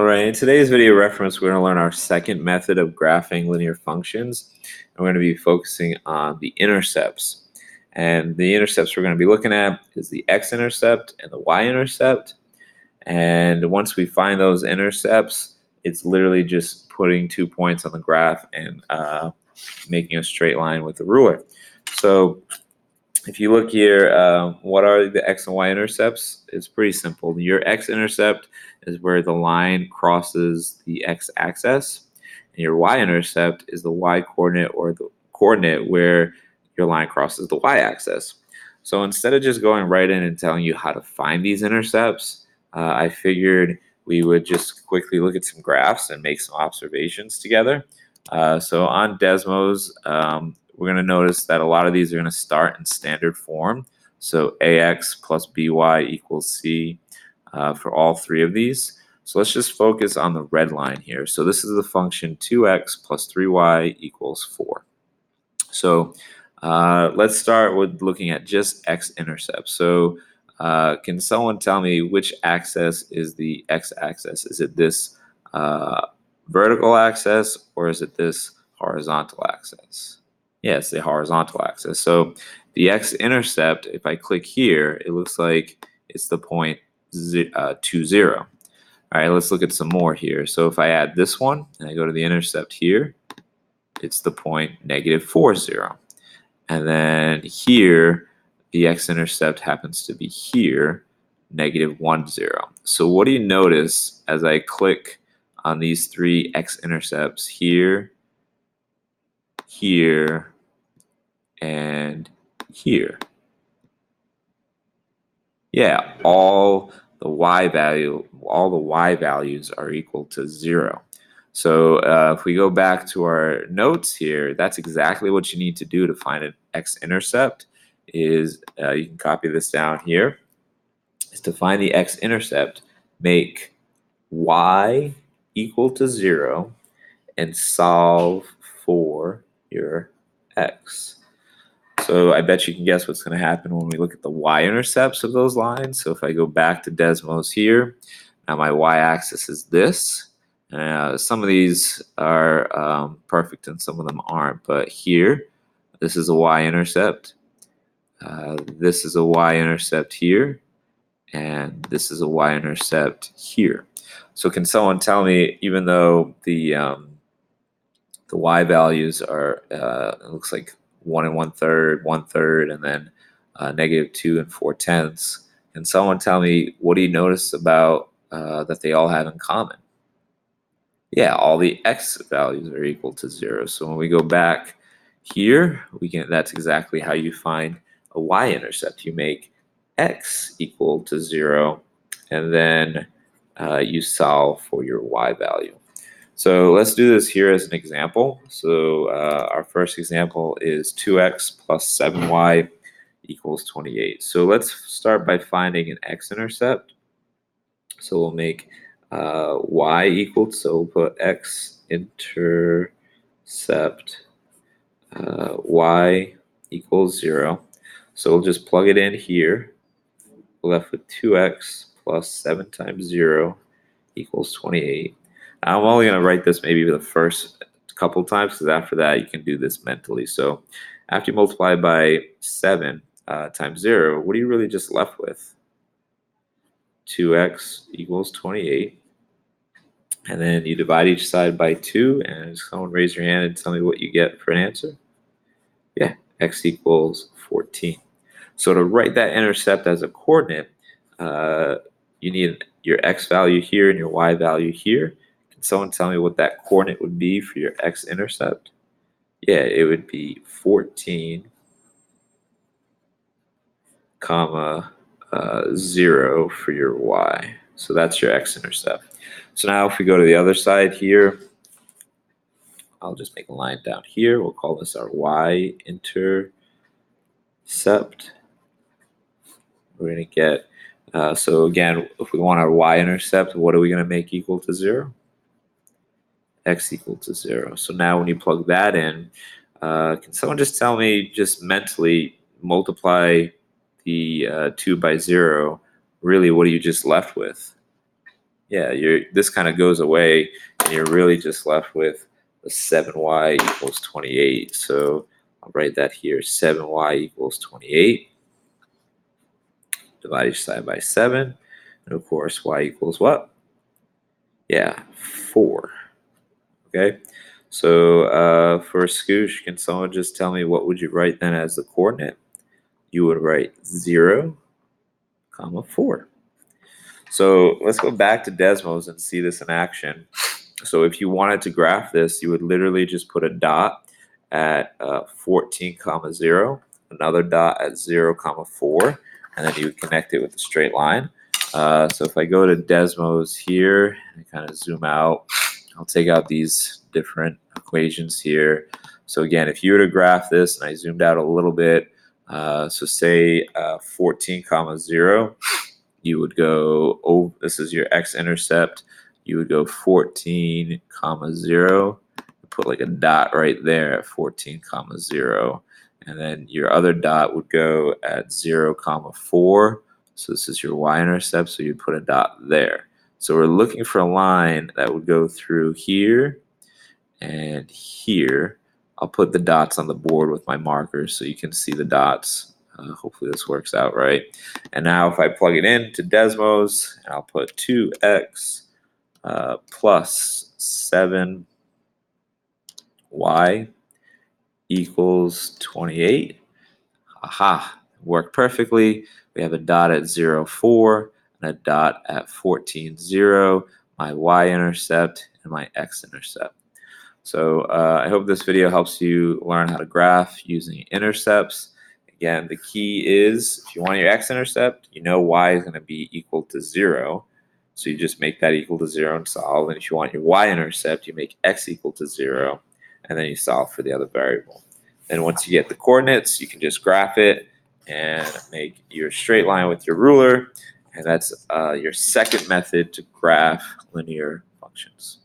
All right, in today's video reference, we're going to learn our second method of graphing linear functions. And we're going to be focusing on the intercepts. And the intercepts we're going to be looking at is the X intercept and the Y intercept. And once we find those intercepts, it's literally just putting 2 points on the graph and making a straight line with the ruler. So if you look here, what are the X and Y intercepts? It's pretty simple. Your X intercept is where the line crosses the X axis, and your Y intercept is the Y coordinate or the coordinate where your line crosses the Y axis. So instead of just going right in and telling you how to find these intercepts, I figured we would just quickly look at some graphs and make some observations together. So on Desmos, we're going to notice that a lot of these are going to start in standard form. So AX plus BY equals C for all three of these. So let's just focus on the red line here. So this is the function 2x plus 3y equals 4. So let's start with looking at just x-intercept. So can someone tell me which axis is the x-axis? Is it this vertical axis or is it this horizontal axis? Yes, the horizontal axis. So the x-intercept, if I click here, it looks like it's the point 2, 0. All right, let's look at some more here. So if I add this one and I go to the intercept here, it's the point -4, 0. And then here, the x-intercept happens to be here, -1, 0. So what do you notice as I click on these three x-intercepts here, here, and here? Yeah, all the y values are equal to 0. So if we go back to our notes here, that's exactly what you need to do to find an x-intercept. Is you can copy this down here. Is to find the x-intercept, make y equal to 0 and solve for your x. So I bet you can guess what's going to happen when we look at the y-intercepts of those lines. So if I go back to Desmos here, now my y-axis is this. Some of these are perfect and some of them aren't. But here, this is a y-intercept. This is a y-intercept here. And this is a y-intercept here. So can someone tell me, even though the y values are, it looks like 1 1/3, 1/3, and then -2 4/10. Can someone tell me, what do you notice about that they all have in common? Yeah, all the x values are equal to 0. So when we go back here, that's exactly how you find a y-intercept. You make x equal to 0, and then you solve for your y value. So let's do this here as an example. So our first example is 2x plus 7y equals 28. So let's start by finding an x-intercept. So we'll make y equal, so we'll put x-intercept y equals 0. So we'll just plug it in here. We're left with 2x plus 7 times 0 equals 28. I'm only going to write this maybe the first couple times, because after that you can do this mentally. So after you multiply by 7 times 0, what are you really just left with? 2x equals 28. And then you divide each side by 2, and someone raise your hand and tell me what you get for an answer. Yeah, x equals 14. So to write that intercept as a coordinate, you need your x value here and your y value here. Can someone tell me what that coordinate would be for your x-intercept? Yeah, it would be 14, comma, 0 for your y. So that's your x-intercept. So now if we go to the other side here, I'll just make a line down here. We'll call this our y-intercept. We're going to get, so again, if we want our y-intercept, what are we going to make equal to 0? X equal to 0. So now when you plug that in, can someone just tell me, just mentally multiply the 2 by 0? Really, what are you just left with? yeah, this kind of goes away, and you're really just left with the 7y equals 28. So I'll write that here, 7y equals 28. Divide each side by 7. And of course, y equals what? Yeah, 4. Okay. So for Scoosh, can someone just tell me what would you write then as the coordinate? You would write 0, 4. So let's go back to Desmos and see this in action. So if you wanted to graph this, you would literally just put a dot at 14, 0, another dot at 0, 4, and then you would connect it with a straight line. So if I go to Desmos here and kind of zoom out, I'll take out these different equations here. So again, if you were to graph this, and I zoomed out a little bit, so say 14, 0, you would go, oh, this is your X intercept. You would go 14, 0, put like a dot right there at 14, 0. And then your other dot would go at 0, 4. So this is your y-intercept, so you put a dot there. So we're looking for a line that would go through here and here. I'll put the dots on the board with my markers so you can see the dots. Hopefully this works out right. And now if I plug it in to Desmos, and I'll put 2x plus 7y equals 28. Aha, worked perfectly. We have a dot at 0, 4 and a dot at 14, 0, my y-intercept and my x-intercept. So I hope this video helps you learn how to graph using intercepts. Again, the key is if you want your x-intercept, you know y is going to be equal to 0. So you just make that equal to 0 and solve. And if you want your y-intercept, you make x equal to 0, and then you solve for the other variable. Then once you get the coordinates, you can just graph it and make your straight line with your ruler. And that's your second method to graph linear functions.